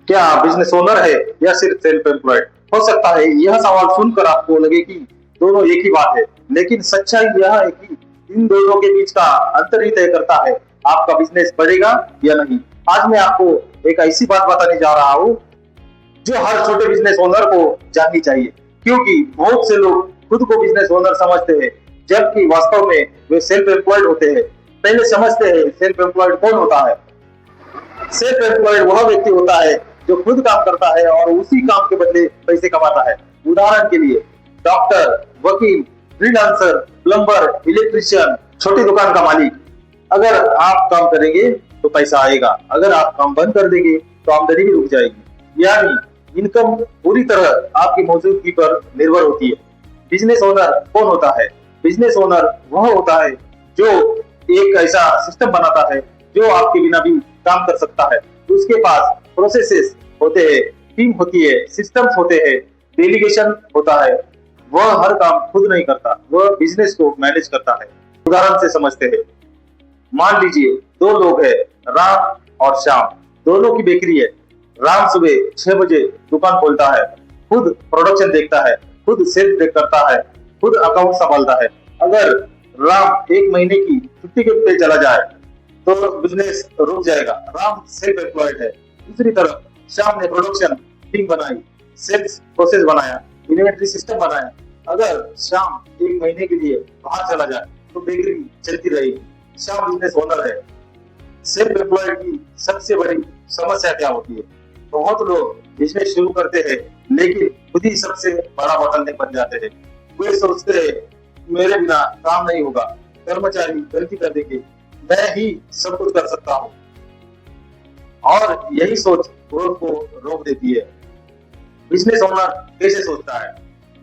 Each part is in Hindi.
क्या आप बिजनेस ओनर है या सिर्फ सेल्फ एम्प्लॉयड? हो सकता है यह सवाल सुनकर आपको लगे कि दोनों एक ही बात है, लेकिन सच्चाई यह है कि इन दोनों के बीच का अंतर ही तय करता है आपका बिजनेस बढ़ेगा या नहीं। आज मैं आपको एक ऐसी बात बताने जा रहा हूँ जो हर छोटे बिजनेस ओनर को जाननी चाहिए, क्योंकि बहुत से लोग खुद को बिजनेस ओनर समझते हैं, जबकि वास्तव में वे सेल्फ एम्प्लॉयड होते हैं। पहले समझते हैं सेल्फ एम्प्लॉयड कौन होता है। सेल्फ एम्प्लॉयड वह व्यक्ति होता है जो खुद काम करता है और उसी काम के बदले पैसे कमाता है। उदाहरण के लिए डॉक्टर, वकील, फ्रीलांसर, प्लम्बर, इलेक्ट्रिशियन, छोटी दुकान का मालिक। अगर आप काम करेंगे तो पैसा आएगा, अगर आप काम बंद कर देंगे तो आमदनी भी रुक जाएगी। यानी इनकम पूरी तरह आपकी मौजूदगी पर निर्भर होती है। बिजनेस ओनर कौन होता है? बिजनेस ओनर वह होता है जो एक ऐसा सिस्टम बनाता है जो आपके बिना भी काम कर सकता है। उसके पास प्रोसेसेस होते हैं, टीम होती है, सिस्टम्स होते हैं, डेलीगेशन होता है। वह हर काम खुद नहीं करता, वह बिजनेस को मैनेज करता है। उदाहरण से समझते हैं। मान लीजिए दो लोग हैं, राम और श्याम। दोनों की बेकरी है। राम सुबह 6 बजे दुकान खोलता है, खुद प्रोडक्शन देखता है, खुद सेल्स देख करता है, खुद अकाउंट संभालता है। अगर राम 1 महीने की छुट्टी पे चला जाए तो बिजनेस रुक जाएगा। राम सेल्फ एम्प्लॉयड है। दूसरी तरफ श्याम ने प्रोडक्शन टीम बनाई, सेल्स प्रोसेस बनाया, इन्वेंटरी सिस्टम बनाया। अगर श्याम 1 महीने के लिए बाहर चला जाए तो बेकरी चलती रहेगी। श्याम बिजनेस ओनर है। सेल्फ एम्प्लॉयड की सबसे बड़ी समस्या क्या होती है? बहुत लोग बिजनेस शुरू करते हैं लेकिन खुद ही सबसे बड़ा बोतलनेक बन जाते हैं। वे सोचते हैं मेरे बिना काम नहीं होगा, कर्मचारी गलती कर देंगे, मैं ही सब कुछ कर सकता हूँ। और यही सोच ग्रोथ को रोक देती है। बिजनेस ओनर कैसे सोचता है?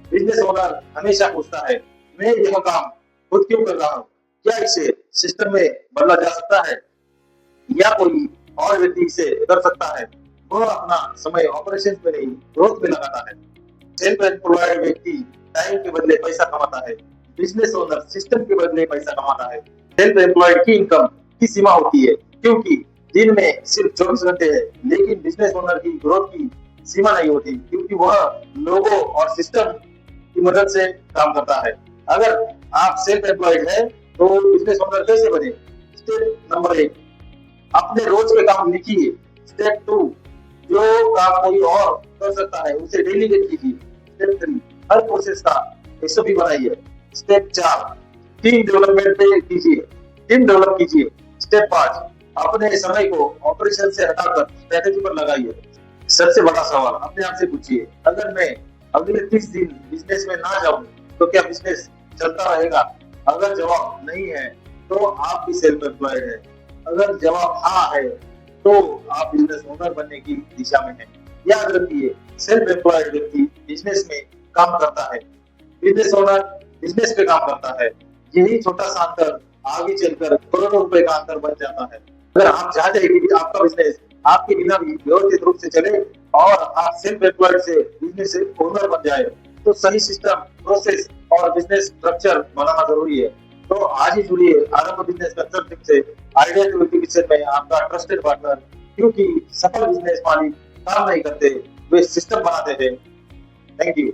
बिजनेस ओनर हमेशा पूछता है मैं यह काम खुद क्यों कर रहा हूँ? क्या इसे सिस्टम में बदला जा सकता है या कोई और व्यक्ति इसे कर सकता है? वह अपना समय ऑपरेशन में नहीं ग्रोथ में लगाता है। सेल्फ एम्प्लॉयड व्यक्ति टाइम के बदले पैसा कमाता है। बिजनेस ओनर सिस्टम के बदले पैसा कमाता है। सेल्फ एम्प्लॉयड की इनकम की सीमा होती है, क्योंकि दिन में सिर्फ 24 घंटे है, लेकिन बिजनेस ओनर की ग्रोथ की सीमा नहीं होती, क्योंकि वह लोगों और सिस्टम की मदद से काम करता है। अगर आप सेल्फ एम्प्लॉयड है तो बिजनेस ओनर कैसे बने? स्टेप नंबर 1, अपने रोज के काम लिखिए। स्टेप 2, जो काम कोई और कर सकता है उसे डेलीगेट कीजिए। स्टेप 3, हर प्रोसेस का एसओपी बनाइए। स्टेप 4, टीम डेवलपमेंट पे कीजिए, टीम डेवलप कीजिए। स्टेप 5, अपने समय को ऑपरेशन से हटाकर स्ट्रेटेजी पर लगाइए। सबसे बड़ा सवाल अपने आप से पूछिए, अगर मैं अगले 30 दिन बिजनेस में ना जाऊं तो क्या बिजनेस चलता रहेगा? अगर जवाब नहीं है तो आप भी सेल्फ एम्प्लॉयड है। अगर जवाब हाँ है तो आप बिजनेस ओनर बनने की दिशा में हैं। याद रखिए, सेल्फ एम्प्लॉयड व्यक्ति बिजनेस में काम करता है, बिजनेस ओनर बिजनेस पे काम करता है। यही छोटा सा अंतर आगे चलकर करोड़ों रुपए का अंतर बन जाता है। अगर आप चाहते हैं कि आपका बिजनेस आपके बिना भी व्यवस्थित रूप से चले और आप सेल्फ एम्प्लॉयड से बिजनेस ओनर बन जाए, तो सही सिस्टम, प्रोसेस और बिजनेस स्ट्रक्चर बनाना जरूरी है। तो आज ही जुड़िए आरंभ बिजनेस कंसल्टिंग से, आइडिया टू एजुकेशन में आपका ट्रस्टेड पार्टनर, क्योंकि सफल बिजनेस मालिक काम नहीं करते, वे सिस्टम बनाते हैं। Thank you.